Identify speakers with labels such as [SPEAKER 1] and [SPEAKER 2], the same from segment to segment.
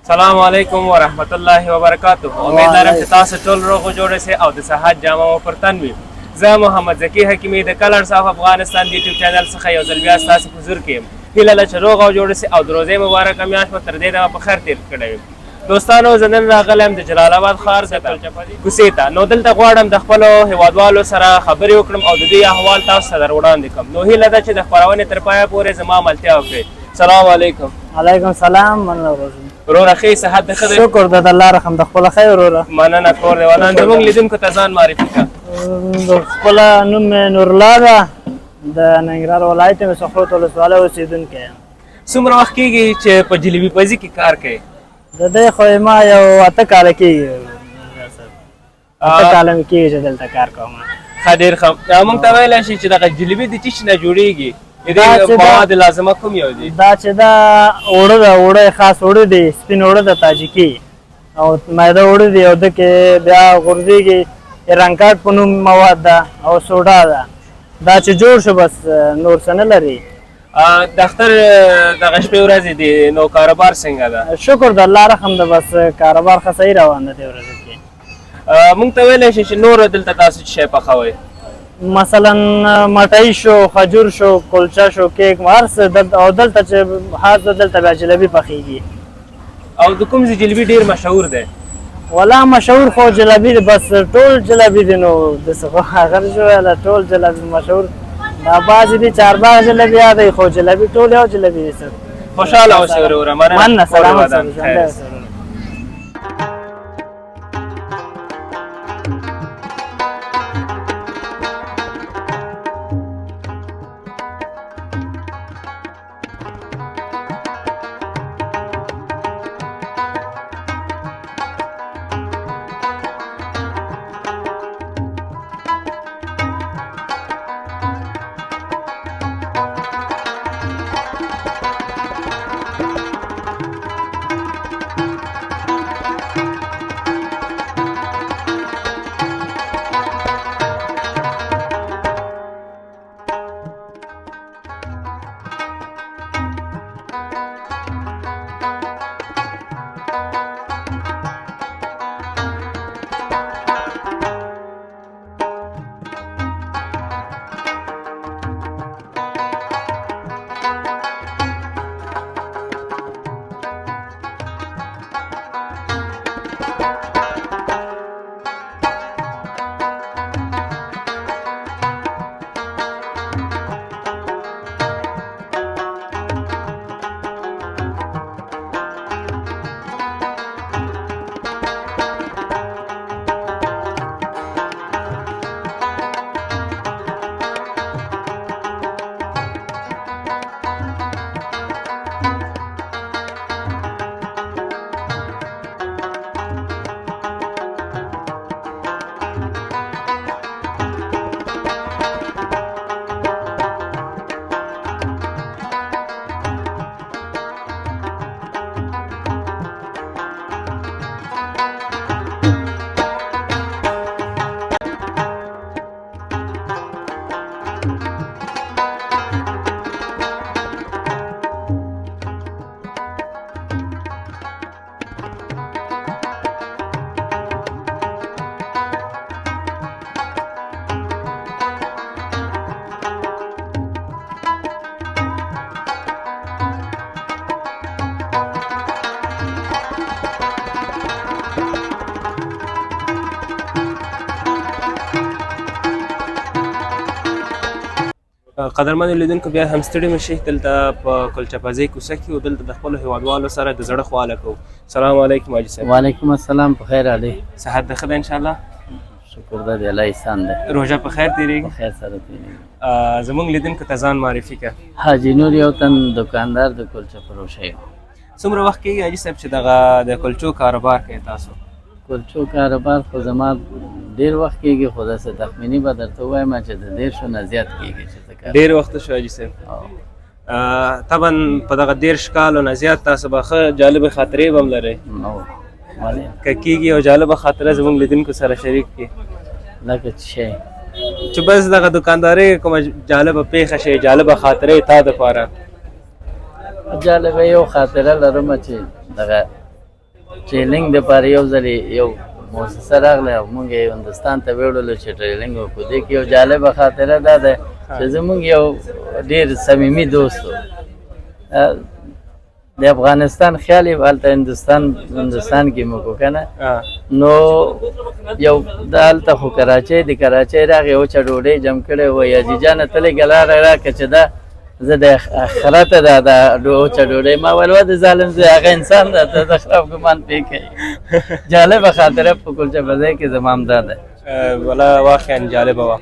[SPEAKER 1] السلام علیکم ورحمت الله وبرکاته. امید لرم چې تاسو ټول روغ او جوړ سئ او د صحت جامه مو پر تن وي. زه محمد ذکي حکیمي د کلرز اف افغانستان د یوټیوب چینل څخه یو ځل بیا ستاسو په حضور کې یم. هیله ده چې روغ او جوړ سئ او د روژې مبارکه میاشت مو تر دې دمه په خیر تېر کړی وي. دوستانو زه نن راغلی یم د جلال آباد ښار د کوڅې ته. نو دلته غواړم د خپلو هیوادوالو سره خبرې وکړم او د دوی احوال تاسو ته در وړاندې کړم. نو هیله ده چې د خپرونې تر پایه پورې زما ملتیا وکړئ. سلام علیکم.
[SPEAKER 2] علیکم سلام. مننه ورځم.
[SPEAKER 1] وروره ښې صحت دې ښه دی؟
[SPEAKER 2] شکر د الله رحم د خپله ښه وروره.
[SPEAKER 1] مننه کور دی ودان. زموږ لیدونکو ته ځان معرفي کړه.
[SPEAKER 2] د خپله نوم مې نورالله ده، د ننګرهار ولایت یم، سخوت ولسوالۍ اوسېدونکی یم.
[SPEAKER 1] څومره وخت کېږي چې په جلیبي پزي کې کار کوې؟
[SPEAKER 2] د دې خو ما یو 8 کاله کېږي، 8 کاله مې کېږي چې دلته کار کوم.
[SPEAKER 1] ښه ډېر ښه. موږ ته ویلی شي چې دغه جلیبي د څه شي نه جوړېږي؟ د دې مواد لازمه کوم یو دي؟
[SPEAKER 2] دا چې دا اوړه ده، اوړه خاص اوړه دي، سپین اوړه د تاجکي او میده اوړه دي او دکې بیا غورځېږي رنګکاټ په نوم مواد ده او سوډا ده. دا چې جوړ شو بس نور څه نه لري.
[SPEAKER 1] د اختر دغه شپې ورځې دي نو کاروبار څنګه ده؟
[SPEAKER 2] شکر د الله رحم ده، بس کاروبار ښه صحیح روان ده دې ورځو کې.
[SPEAKER 1] موږ ته ویلی شي چې نور دلته تاسو څه شی پخوئ؟
[SPEAKER 2] مثلا مټۍ شو، خجور شو، کلچه شو، کیک، هر څه. او دلته چې خاص دلته بیا جلبي پخېږي.
[SPEAKER 1] او د کوم ځای جلبي ډېر مشهور دی؟
[SPEAKER 2] والله مشهور خو جلبي دی، بس ټول جلبي دی. نو داسې خو هغه شو ویله ټول جلبي مشهور. دا بعضې دي چارباغ جلبي یادوي خو جلبي ټول یو جلبي دی.
[SPEAKER 1] خوشحاله اوسئ وروره.
[SPEAKER 2] مننه. سلامت.
[SPEAKER 1] قدرمنو لیدونکو بیا هم ستړي مه شئ. دلته په کلچه پزۍ کوڅه کې او دلته د خپلو هیوادوالو سره د زړه خواله کوو. سلام علیکم حاجي صاحب.
[SPEAKER 2] وعلیکم السلام. په خیر علي.
[SPEAKER 1] صحت دې ښه ده انشاءالله؟
[SPEAKER 2] شکر ده د الله احسان ده.
[SPEAKER 1] روژه په خیر تېرېږي؟
[SPEAKER 2] په خیر سره تېرېږي.
[SPEAKER 1] زموږ لیدونکو ته ځان معرفي کړه.
[SPEAKER 2] حاجي نور یو تن دکاندار د کلچه فروشه یم.
[SPEAKER 1] څومره وخت کېږي حاجي صاحب چې دغه د کلچو کاروبار کوئ تاسو؟
[SPEAKER 2] کلچو کاروبار خو زما ډېر وخت کېږي، خو داسې تخمیني به درته ووایم چې د 10 نه زیات کېږي چې زه کار.
[SPEAKER 1] ډېر وخت شو حاجي صاحب. طبعا په دغه 10 کالو نه زیات تاسو به ښه جالبې خاطرې به هم لرئ. که کېږي یو جالبه خاطره زموږ لیدونکو سره شریک کړي.
[SPEAKER 2] لکه څه شی؟
[SPEAKER 1] چې بس دغه دکاندارۍ کومه جالبه پیښه شي، جالبه خاطرې تا دپاره؟
[SPEAKER 2] جالبه یو خاطره لرم چې دغه
[SPEAKER 3] ټریننګ دپاره یو ځلې یو مؤسسه راغله او موږ یې هندوستان ته ویوړلو چې ټریننګ وکړو. دې کې یو جالبه خاطره دا ده چې زموږ یو ډېر صمیمي دوست و د افغانستان خیال یې هلته هندوستان کې مو کو که نه نو یو د هلته خو کراچۍ د کراچۍ راغې وچه ډوډۍ جمع کړې وایي حاجي جانه ته لږه لاره راکړه چې دا زه د آخرته دا وچه ډوډۍ ما ویل وا د ظالم زوی هغه انسان ده ته د خراب ګمان پرې کوي. جالبه خاطره په کلچه بازۍ کې زما همدا ده.
[SPEAKER 1] ولا واقعا جالبه وه.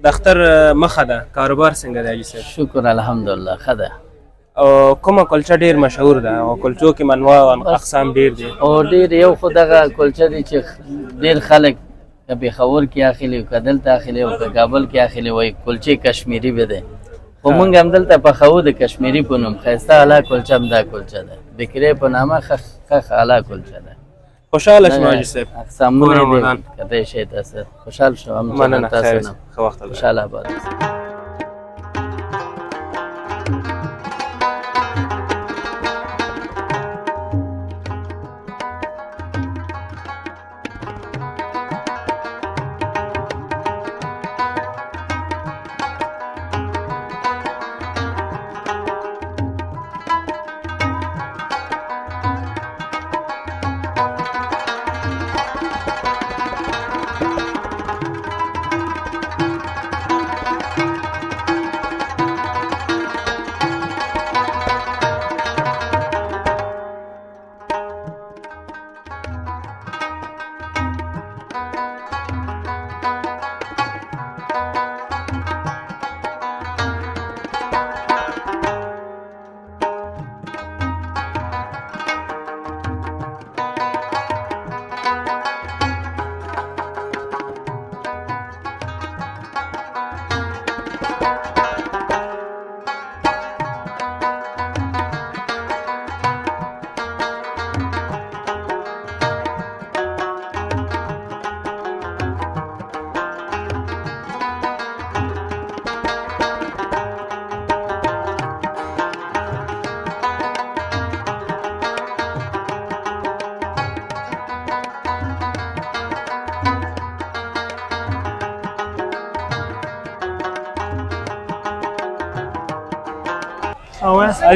[SPEAKER 1] د اختر مخه ده کاروبار څنګه دی حاجي صاحب؟
[SPEAKER 3] شکر الحمدلله ښه ده.
[SPEAKER 1] او کومه کلچه ډېر مشهور ده او کلچو کې منوع او اقسام ډېر دي؟
[SPEAKER 3] او ډېر یو خو دغه کلچه دی چې ډېر خلک که پېښور کې اخلي او که دلته اخلي او که کابل کې اخلي وایي کلچې کشمیري به دی خو موږ هم دلته پخوو د کشمیري په نوم. ښایسته اعلی کلچه هم دا کلچه ده بکرې په نامه ښه اعلی کلچه ده.
[SPEAKER 1] خوشحاله شوم حاجي صاحب.
[SPEAKER 3] اقسامونه یې ډېر کتی شی تاسو خوشحال شوم چې
[SPEAKER 1] مننه
[SPEAKER 3] تاسو
[SPEAKER 1] خیر
[SPEAKER 3] نه
[SPEAKER 1] ښه وخت
[SPEAKER 3] خوشحاله آباد.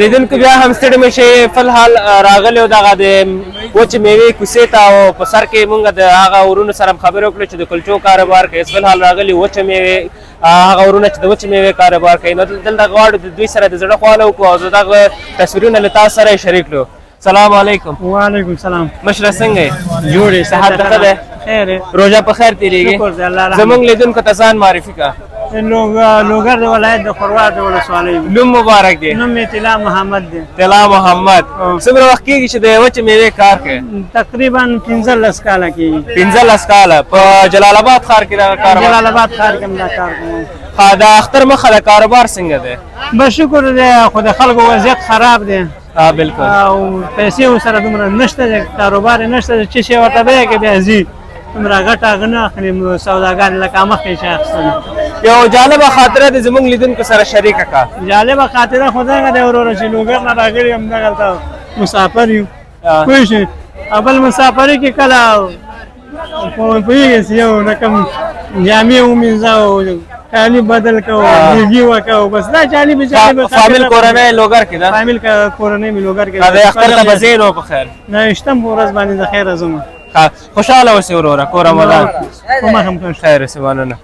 [SPEAKER 1] لیدونکو بیا هم ستړي مه شئ. فلحال راغلی و دغه د وچې میوې کوڅې ته او په سر کې مونږ د هغه ورونو سره هم خبرې وکړو چې د کلچو کاروبار کوي. فلحال راغلي وچه میوې هغه ورونه چې د وچې میوې کاروبار کوي. نو دلته غواړو د دوی سره د زړه خواله وکړو او زه دغه تصویرونه له تاسو سره یې شریک کړو. سلام علیکم.
[SPEAKER 2] وعلیکم السلام.
[SPEAKER 1] مشره څنګه یې؟
[SPEAKER 2] جوړ یې
[SPEAKER 1] صحت ښه دی؟
[SPEAKER 2] خیر یې.
[SPEAKER 1] روژه په خیر تېرېږي؟
[SPEAKER 2] شکر دی الله رحمت.
[SPEAKER 1] زموږ لیدونکو ته ځان معرفي کړه.
[SPEAKER 2] لوګر د ولایت د خروار د ولسوالۍ
[SPEAKER 1] نوم مبارک دی؟
[SPEAKER 2] نوم یې طلا محمد دی.
[SPEAKER 1] طلا محمد. څومره وخت کېږي چې د وچې میوې کار کوي؟
[SPEAKER 2] تقریبا 15 کاله کېږي.
[SPEAKER 1] 15 کاله. په جلال آباد ښار کې دغه کاروبار؟
[SPEAKER 2] جلال آباد ښار کې هم دا کار کوم.
[SPEAKER 1] د اختر مخه د کاروبار څنګه دی؟
[SPEAKER 2] بس شکر دی خو د خلکو وضعیت خراب دی.
[SPEAKER 1] بالکل.
[SPEAKER 2] او پیسې ورسره دومره نشته دی کاروبار یې نشته دی چې شی ورته بیه کې بیا ځي دومره ګټه هغه نه اخلي سوداګر لکه مخکې شي اخیستل.
[SPEAKER 1] یو جالبه خاطره د زموږ لیدونکو سره شریکه کړه.
[SPEAKER 2] جالبه خاطره خو دغه دی وروره چې لوګر نه راغلي یم دغلته مسافر یو پوه شئ بل مسافرۍ کې کله پوهېږې چې یو رقم جامې ومینځه او کالي بدل کوو بیګي وکړو بس دا جالبه
[SPEAKER 1] فامیل کورنۍ لوګر کې ده؟
[SPEAKER 2] فامیل کورنۍ مې لوګر کې ده.
[SPEAKER 1] د اختر ته به ځې نو په خیر؟
[SPEAKER 2] نه شتم په ورځ باندې د خیره ځم.
[SPEAKER 1] خوشحاله اوسې وروره کور رمضان
[SPEAKER 2] کومه هم
[SPEAKER 1] خیر اوسې مننه.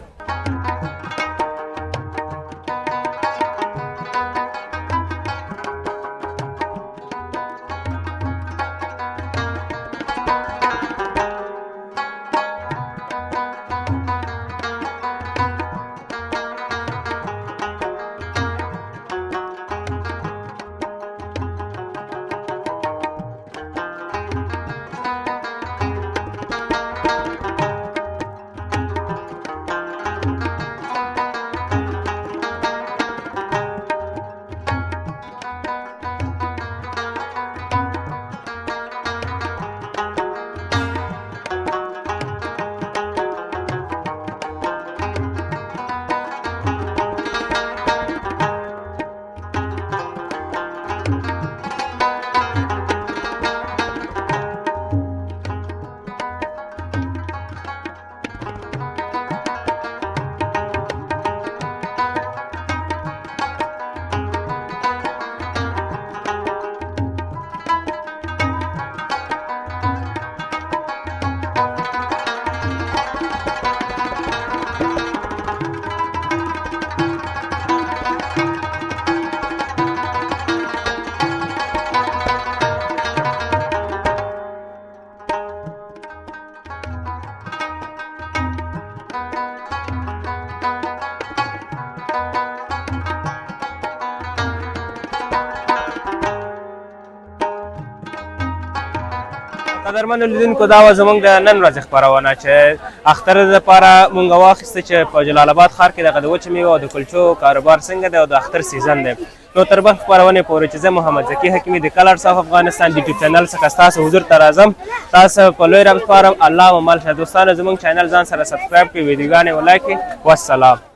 [SPEAKER 1] قدرمنو لیدونکو دا وه زموږ د نن ورځې خپرونه چې اختر دپاره مونږ واخیسته چې په جلال آباد ښار کې دغه د وچې میوو او د کلچو کاروبار څنګه دی او د اختر سیزن دی. نو تر بل خپرونې پورې چې زه محمد ذکي حکیمي د کلرز اف افغانستان د یوټیوب چینل څخه ستاسو حضور ته راځم. تاسو په لوی رب سپارم. الله مو مل شه. دوستانو زموږ چینل ځان سره سبسکرایب کړئ، ویډیوګانې ولایک کړئ. والسلام.